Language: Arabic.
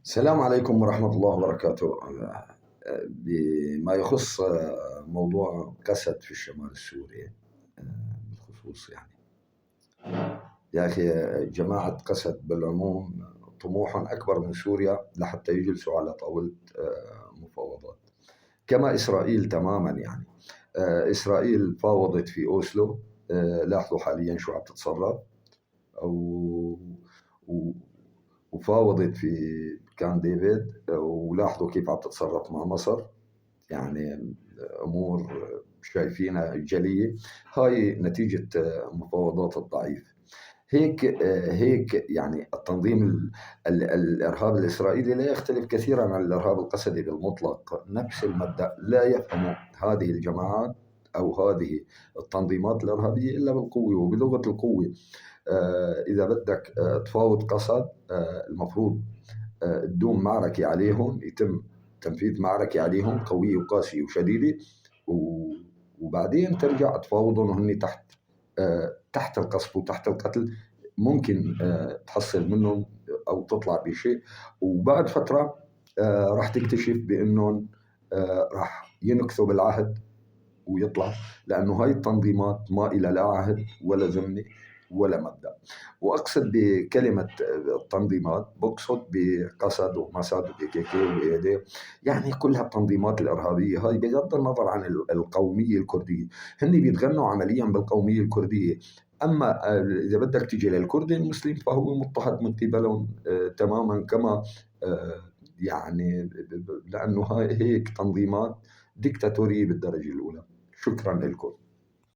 السلام عليكم ورحمة الله وبركاته. بما يخص موضوع قسد في الشمال السوري، بالخصوص يعني يا أخي، جماعة قسد بالعموم طموح أكبر من سوريا لحتى يجلسوا على طاولة مفاوضات، كما إسرائيل تماما يعني. إسرائيل فاوضت في أوسلو، لاحظوا حاليا شو عم تتصرف، أو وفاوضت في كان ديفيد، ولاحظوا كيف عم تتصرف مع مصر. يعني امور شايفينها جليه. هاي نتيجه مفاوضات الضعيف. هيك يعني التنظيم الارهاب الاسرائيلي لا يختلف كثيرا عن الارهاب القسدي بالمطلق، نفس المبدا. لا يفهم هذه الجماعات او هذه التنظيمات الارهابيه الا بالقوه وبلغه القوه. إذا بدك تفاوض قسد، المفروض تدوم معركة عليهم، يتم تنفيذ معركة عليهم قوية وقاسية وشديدة، وبعدين ترجع تفاوضهم وهن تحت القصف وتحت القتل. ممكن تحصل منهم أو تطلع بشيء، وبعد فترة راح تكتشف بأنهم راح ينكثوا بالعهد ويطلع، لأنه هاي التنظيمات ما إلى لا عهد ولا ذمة ولا مبدأ. وأقصد بكلمة التنظيمات، بقصد بقسد ومسد وبي كي كي وبي دي، يعني كلها التنظيمات الإرهابية هاي بغض النظر عن القومية الكردية. هن بيتغنوا عمليا بالقومية الكردية. أما إذا بدك تيجي للكرد المسلم فهو مضطهد من قبلهم تماما، كما يعني لأنه هاي هيك تنظيمات ديكتاتورية بالدرجة الأولى. شكرا لكم.